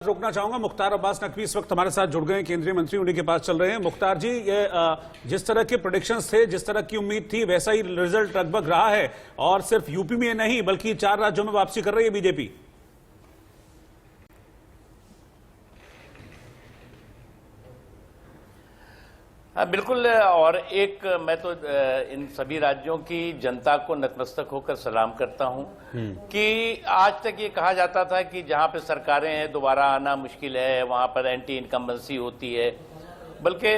रोकना चाहूंगा। मुख्तार अब्बास नकवी इस वक्त हमारे साथ जुड़ गए हैं, केंद्रीय मंत्री, उन्हीं के पास चल रहे हैं। मुख्तार जी, ये जिस तरह के प्रेडिक्शंस थे, जिस तरह की उम्मीद थी, वैसा ही रिजल्ट लगभग रहा है और सिर्फ यूपी में नहीं बल्कि 4 राज्यों में वापसी कर रही है बीजेपी। हाँ बिल्कुल। और एक मैं तो इन सभी राज्यों की जनता को नतमस्तक होकर सलाम करता हूं कि आज तक ये कहा जाता था कि जहां पे सरकारें हैं दोबारा आना मुश्किल है, वहां पर एंटी इनकम्बेंसी होती है, बल्कि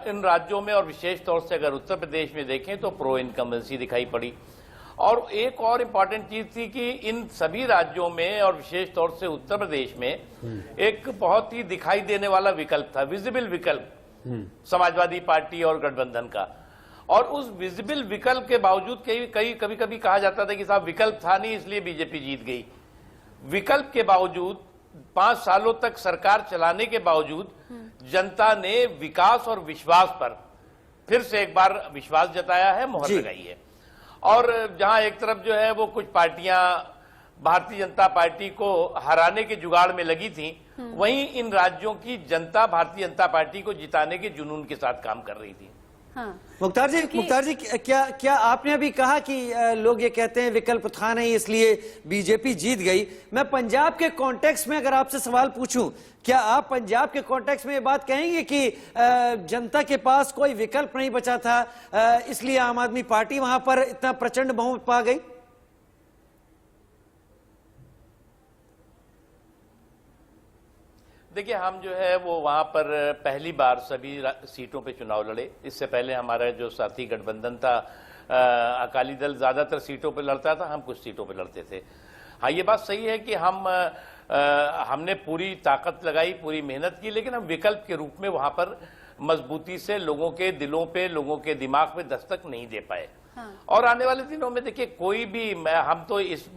इन राज्यों में और विशेष तौर से अगर उत्तर प्रदेश में देखें तो प्रो इनकम्बेंसी दिखाई पड़ी। और एक और इम्पॉर्टेंट चीज थी कि इन सभी राज्यों में और विशेष तौर से उत्तर प्रदेश में एक बहुत ही दिखाई देने वाला विकल्प था, विजिबल विकल्प समाजवादी पार्टी और गठबंधन का। और उस विजिबल विकल्प के बावजूद कभी कभी कहा जाता था कि साहब विकल्प था नहीं इसलिए बीजेपी जीत गई। विकल्प के बावजूद 5 सालों तक सरकार चलाने के बावजूद जनता ने विकास और विश्वास पर फिर से एक बार विश्वास जताया है, मोहर लगाई है। और जहां एक तरफ जो है वो कुछ पार्टियां भारतीय जनता पार्टी को हराने के जुगाड़ में लगी थी, वहीं इन राज्यों की जनता भारतीय जनता पार्टी को जिताने के जुनून के साथ काम कर रही थी। हाँ। मुख्तार जी क्या आपने अभी कहा कि लोग ये कहते हैं विकल्प था नहीं इसलिए बीजेपी जीत गई। मैं पंजाब के कॉन्टेक्स्ट में अगर आपसे सवाल पूछूं, क्या आप पंजाब के कॉन्टेक्स्ट में ये बात कहेंगे कि जनता के पास कोई विकल्प नहीं बचा था, इसलिए आम आदमी पार्टी वहां पर इतना प्रचंड बहुमत पा गई? देखिए, हम जो है वो वहां पर पहली बार सभी सीटों पे चुनाव लड़े। इससे पहले हमारा जो साथी गठबंधन था अकाली दल ज्यादातर सीटों पे लड़ता था, हम कुछ सीटों पे लड़ते थे। हाँ, ये बात सही है कि हमने पूरी ताकत लगाई, पूरी मेहनत की, लेकिन हम विकल्प के रूप में वहां पर मजबूती से लोगों के दिलों पे, लोगों के दिमाग पे दस्तक नहीं दे पाए। हाँ। और आने वाले दिनों में देखिए, कोई भी हम तो इस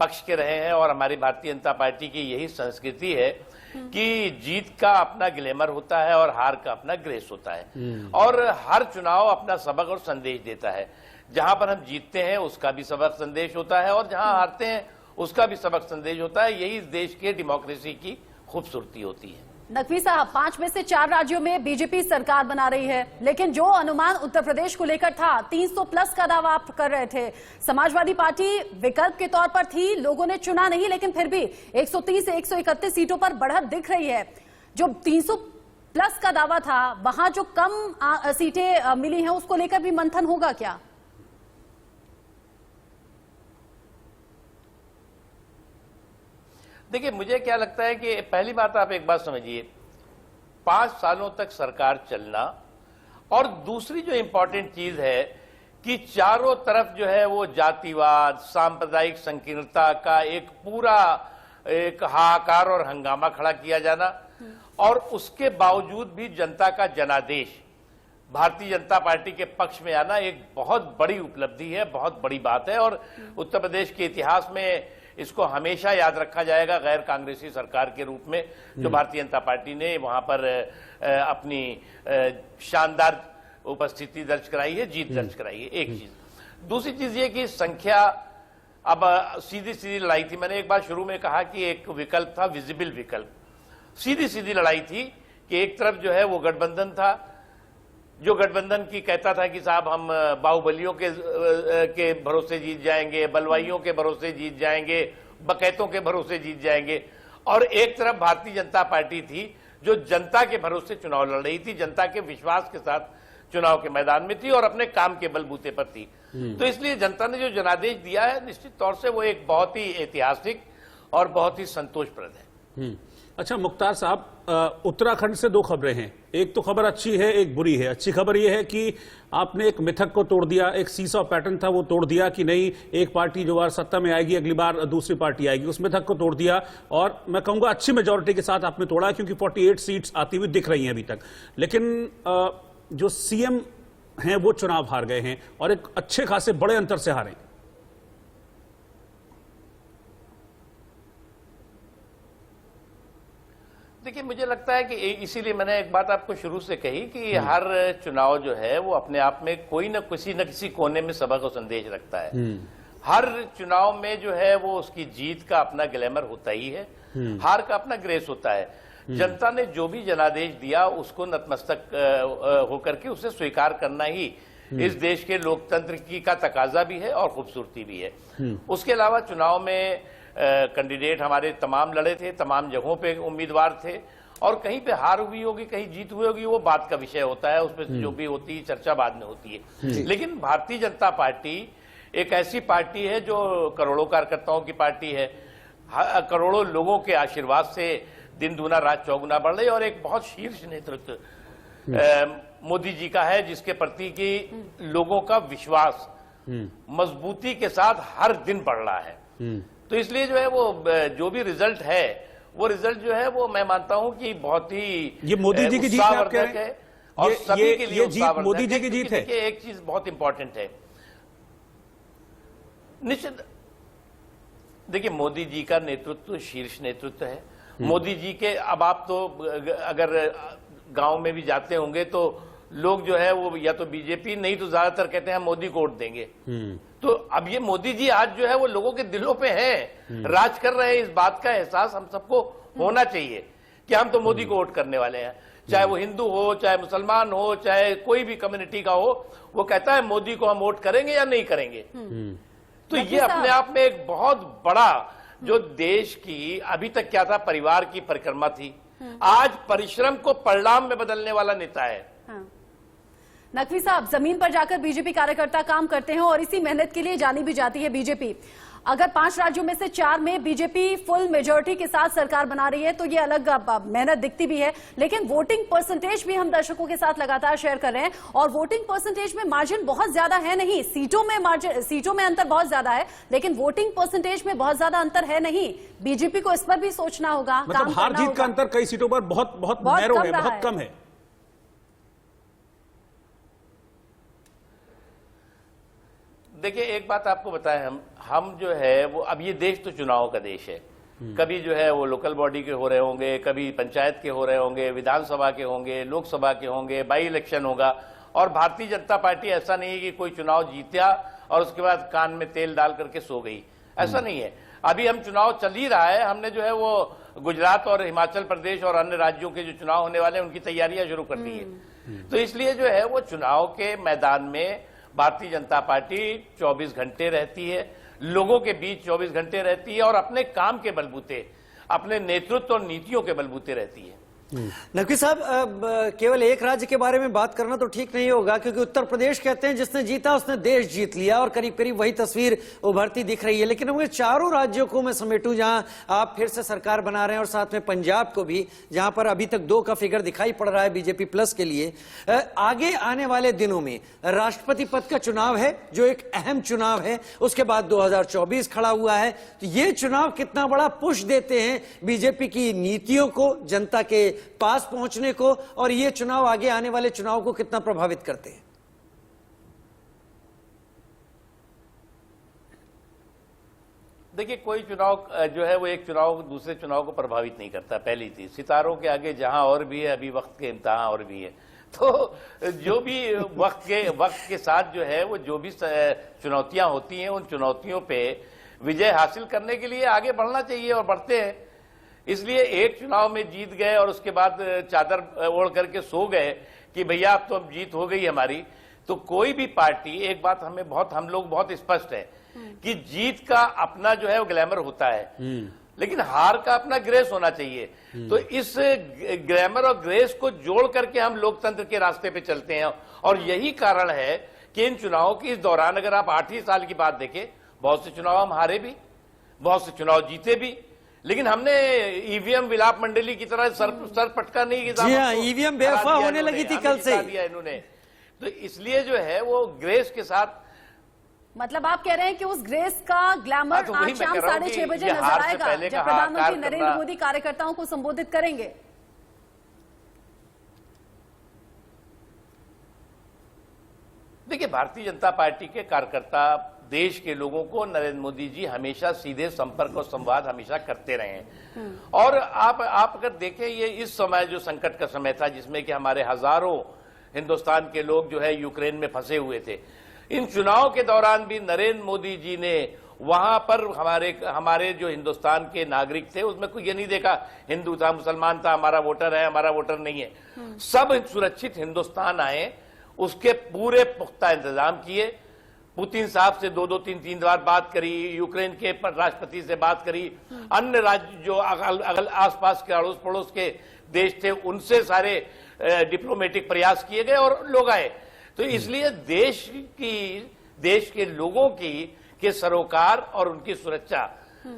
पक्ष के रहे हैं और हमारी भारतीय जनता पार्टी की यही संस्कृति है कि जीत का अपना ग्लैमर होता है और हार का अपना ग्रेस होता है। और हर चुनाव अपना सबक और संदेश देता है। जहां पर हम जीतते हैं उसका भी सबक संदेश होता है और जहां हारते हैं उसका भी सबक संदेश होता है। यही इस देश के डेमोक्रेसी की खूबसूरती होती है। नकवी साहब, 5 में से 4 राज्यों में बीजेपी सरकार बना रही है, लेकिन जो अनुमान उत्तर प्रदेश को लेकर था, 300 प्लस का दावा आप कर रहे थे। समाजवादी पार्टी विकल्प के तौर पर थी, लोगों ने चुना नहीं, लेकिन फिर भी 130 से 131 सीटों पर बढ़त दिख रही है। जो 300 प्लस का दावा था, वहां जो कम सीटें मिली हैं, उसको लेकर भी मंथन होगा क्या? देखिए, मुझे क्या लगता है कि पहली बात आप एक बात समझिए, 5 सालों तक सरकार चलना, और दूसरी जो इंपॉर्टेंट चीज है कि चारों तरफ जो है वो जातिवाद, सांप्रदायिक संकीर्णता का एक पूरा एक हाहाकार और हंगामा खड़ा किया जाना, और उसके बावजूद भी जनता का जनादेश भारतीय जनता पार्टी के पक्ष में आना एक बहुत बड़ी उपलब्धि है, बहुत बड़ी बात है। और उत्तर प्रदेश के इतिहास में इसको हमेशा याद रखा जाएगा, गैर कांग्रेसी सरकार के रूप में जो भारतीय जनता पार्टी ने वहां पर अपनी शानदार उपस्थिति दर्ज कराई है, जीत दर्ज कराई है। एक चीज। दूसरी चीज ये कि संख्या, अब सीधी सीधी लड़ाई थी। मैंने एक बार शुरू में कहा कि एक विकल्प था, विजिबल विकल्प। सीधी सीधी लड़ाई थी कि एक तरफ जो है वो गठबंधन था, जो गठबंधन की कहता था कि साहब हम बाहुबलियों के भरोसे जीत जाएंगे, बलवाइयों के भरोसे जीत जाएंगे, बकैतों के भरोसे जीत जाएंगे। और एक तरफ भारतीय जनता पार्टी थी जो जनता के भरोसे चुनाव लड़ रही थी, जनता के विश्वास के साथ चुनाव के मैदान में थी और अपने काम के बलबूते पर थी। तो इसलिए जनता ने जो जनादेश दिया है, निश्चित तौर से वो एक बहुत ही ऐतिहासिक और बहुत ही संतोषप्रद है। अच्छा मुख्तार साहब, उत्तराखंड से 2 खबरें हैं। एक तो खबर अच्छी है, एक बुरी है। अच्छी खबर यह है कि आपने एक मिथक को तोड़ दिया, एक सीसॉ पैटर्न था वो तोड़ दिया कि नहीं एक पार्टी जो बार सत्ता में आएगी अगली बार दूसरी पार्टी आएगी, उस मिथक को तोड़ दिया। और मैं कहूंगा अच्छी मेजोरिटी के साथ आपने तोड़ा, क्योंकि 48 सीट्स आती हुई दिख रही हैं अभी तक। लेकिन जो सीएम हैं वो चुनाव हार गए हैं और एक अच्छे खासे बड़े अंतर से हारे। देखिए, मुझे लगता है कि इसीलिए मैंने एक बात आपको शुरू से कही कि हर चुनाव जो है वो अपने आप में कोई न किसी कोने में सबक और संदेश रखता है। हर चुनाव में जो है वो उसकी जीत का अपना ग्लैमर होता ही है। हार का अपना ग्रेस होता है। जनता ने जो भी जनादेश दिया उसको नतमस्तक होकर के उसे स्वीकार करना ही इस देश के लोकतंत्र की का तकाजा भी है और खूबसूरती भी है। उसके अलावा चुनाव में कैंडिडेट हमारे तमाम लड़े थे, तमाम जगहों पे उम्मीदवार थे, और कहीं पे हार हुई होगी, कहीं जीत हुई होगी, वो बात का विषय होता है, उसमें जो भी होती है चर्चा बाद में होती है। लेकिन भारतीय जनता पार्टी एक ऐसी पार्टी है जो करोड़ों कार्यकर्ताओं की पार्टी है, करोड़ों लोगों के आशीर्वाद से दिन दूना रात चौगुना बढ़ रही, और एक बहुत शीर्ष नेतृत्व मोदी जी का है, जिसके प्रति की लोगों का विश्वास मजबूती के साथ हर दिन बढ़ रहा है। तो इसलिए जो है वो जो भी रिजल्ट है, वो रिजल्ट जो है वो मैं मानता हूं कि बहुत ही ये मोदी जी की जीत है, आप कह रहे हैं? और सभी के लिए ये जीत मोदी जी की जीत है। देखिए एक चीज बहुत इंपॉर्टेंट है, निश्चित देखिए मोदी जी का नेतृत्व शीर्ष नेतृत्व है। मोदी जी के अब आप तो अगर गांव में भी जाते होंगे तो लोग जो है वो या तो बीजेपी, नहीं तो ज्यादातर कहते हैं मोदी को वोट देंगे। तो अब ये मोदी जी आज जो है वो लोगों के दिलों पे हैं, राज कर रहे हैं। इस बात का एहसास हम सबको होना चाहिए कि हम तो मोदी को वोट करने वाले हैं, चाहे वो हिंदू हो, चाहे मुसलमान हो, चाहे कोई भी कम्युनिटी का हो, वो कहता है मोदी को हम वोट करेंगे या नहीं करेंगे। तो ये अपने आप में एक बहुत बड़ा, जो देश की अभी तक क्या था, परिवार की परिक्रमा थी, आज परिश्रम को परिणाम में बदलने वाला नेता है। नकवी साहब, जमीन पर जाकर बीजेपी कार्यकर्ता काम करते हैं और इसी मेहनत के लिए जानी भी जाती है बीजेपी। अगर 5 राज्यों में से 4 में बीजेपी फुल मेजॉरिटी के साथ सरकार बना रही है तो ये अलग मेहनत दिखती भी है, लेकिन वोटिंग परसेंटेज भी हम दर्शकों के साथ लगातार शेयर कर रहे हैं, और वोटिंग परसेंटेज में मार्जिन बहुत ज्यादा है नहीं, सीटों में अंतर बहुत ज्यादा है, लेकिन वोटिंग परसेंटेज में बहुत ज्यादा अंतर है नहीं। बीजेपी को इस पर भी सोचना होगा, मतलब हार जीत का अंतर कई सीटों पर बहुत नैरो है, बहुत कम है। देखिए एक बात आपको बताएं, हम जो है वो, अब ये देश तो चुनाव का देश है, कभी जो है वो लोकल बॉडी के हो रहे होंगे, कभी पंचायत के हो रहे होंगे, विधानसभा के होंगे, लोकसभा के होंगे, बाई इलेक्शन होगा। और भारतीय जनता पार्टी ऐसा नहीं है कि कोई चुनाव जीता और उसके बाद कान में तेल डाल करके सो गई, ऐसा नहीं है। अभी हम चुनाव चल ही रहा है, हमने जो है वो गुजरात और हिमाचल प्रदेश और अन्य राज्यों के जो चुनाव होने वाले हैं उनकी तैयारियां शुरू कर दी है। तो इसलिए जो है वो चुनाव के मैदान में भारतीय जनता पार्टी 24 घंटे रहती है, लोगों के बीच 24 घंटे रहती है, और अपने काम के बलबूते, अपने नेतृत्व और नीतियों के बलबूते रहती है। नकवी साहब, केवल एक राज्य के बारे में बात करना तो ठीक नहीं होगा, क्योंकि उत्तर प्रदेश कहते हैं जिसने जीता उसने देश जीत लिया, और करीब करीब वही तस्वीर उभरती दिख रही है। लेकिन अगर चारों राज्यों को मैं समेटूं जहां आप फिर से सरकार बना रहे हैं, और साथ में पंजाब को भी, जहां पर अभी तक 2 का फिगर दिखाई पड़ रहा है बीजेपी प्लस के लिए, आगे आने वाले दिनों में राष्ट्रपति पद का चुनाव है जो एक अहम चुनाव है, उसके बाद 2024 खड़ा हुआ है। तो ये चुनाव कितना बड़ा पुश देते हैं बीजेपी की नीतियों को, जनता के पास पहुंचने को, और ये चुनाव आगे आने वाले चुनाव को कितना प्रभावित करते हैं? देखिए कोई चुनाव जो है वो एक चुनाव दूसरे चुनाव को प्रभावित नहीं करता, पहली चीज। सितारों के आगे जहां और भी है, अभी वक्त के इम्तिहान और भी है। तो जो भी वक्त के साथ जो है वो जो भी चुनौतियां होती हैं, उन चुनौतियों पे विजय हासिल करने के लिए आगे बढ़ना चाहिए, और बढ़ते हैं। इसलिए एक चुनाव में जीत गए और उसके बाद चादर ओढ़ करके सो गए कि भैया अब तो अब जीत हो गई हमारी, तो कोई भी पार्टी, एक बात हम लोग बहुत स्पष्ट है कि जीत का अपना जो है वो ग्लैमर होता है, लेकिन हार का अपना ग्रेस होना चाहिए। तो इस ग्लैमर और ग्रेस को जोड़ करके हम लोकतंत्र के रास्ते पे चलते हैं, और यही कारण है कि इन चुनावों के इस दौरान अगर आप 8 ही साल की बात देखें, बहुत से चुनाव हम हारे भी, बहुत से चुनाव जीते भी, लेकिन हमने ईवीएम विलाप मंडली की तरह सर पटका नहीं। जी हाँ, ईवीएम बेवफा होने लगी थी कल से इन्होंने। तो इसलिए जो है वो ग्रेस के साथ, मतलब आप कह रहे हैं कि उस ग्रेस का ग्लैमर आज शाम 6:30 बजे नजर आएगा जब प्रधानमंत्री नरेंद्र मोदी कार्यकर्ताओं को संबोधित करेंगे। देखिए भारतीय जनता पार्टी के कार्यकर्ता, देश के लोगों को नरेंद्र मोदी जी हमेशा सीधे संपर्क और संवाद हमेशा करते रहे हैं। और आप अगर देखें, ये इस समय जो संकट का समय था जिसमें कि हमारे हजारों हिंदुस्तान के लोग जो है यूक्रेन में फंसे हुए थे, इन चुनाव के दौरान भी नरेंद्र मोदी जी ने वहां पर हमारे जो हिंदुस्तान के नागरिक थे उसमें कोई ये नहीं देखा हिंदू था मुसलमान था, हमारा वोटर है हमारा वोटर नहीं है। सब सुरक्षित हिंदुस्तान आए, उसके पूरे पुख्ता इंतजाम किए। पुतिन साहब से दो तीन बार बात करी, यूक्रेन के राष्ट्रपति से बात करी, अन्य राज्य जो अगल आसपास के अड़ोस पड़ोस के देश थे उनसे सारे डिप्लोमेटिक प्रयास किए गए और लोग आए। तो इसलिए देश के लोगों के सरोकार और उनकी सुरक्षा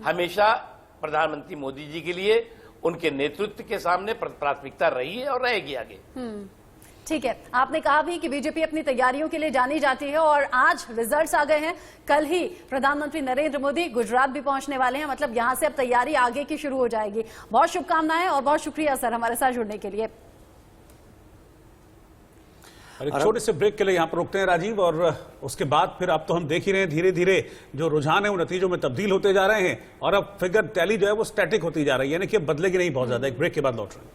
हमेशा प्रधानमंत्री मोदी जी के लिए उनके नेतृत्व के सामने प्राथमिकता रही है और रहेगी आगे। ठीक है, आपने कहा भी कि बीजेपी अपनी तैयारियों के लिए जानी जाती है और आज रिजल्ट्स आ गए हैं। कल ही प्रधानमंत्री नरेंद्र मोदी गुजरात भी पहुंचने वाले हैं, मतलब यहां से अब तैयारी आगे की शुरू हो जाएगी। बहुत शुभकामनाएं और बहुत शुक्रिया सर हमारे साथ जुड़ने के लिए। और एक छोटे से ब्रेक के लिए यहां पर रुकते हैं राजीव, और उसके बाद फिर अब तो हम देख ही रहे हैं धीरे धीरे जो रुझान है वो नतीजों में तब्दील होते जा रहे हैं और अब फिगर टैली जो है वो स्टैटिक होती जा रही है, यानी कि बदलेगी नहीं बहुत ज्यादा। एक ब्रेक के बाद लौट रहे हैं।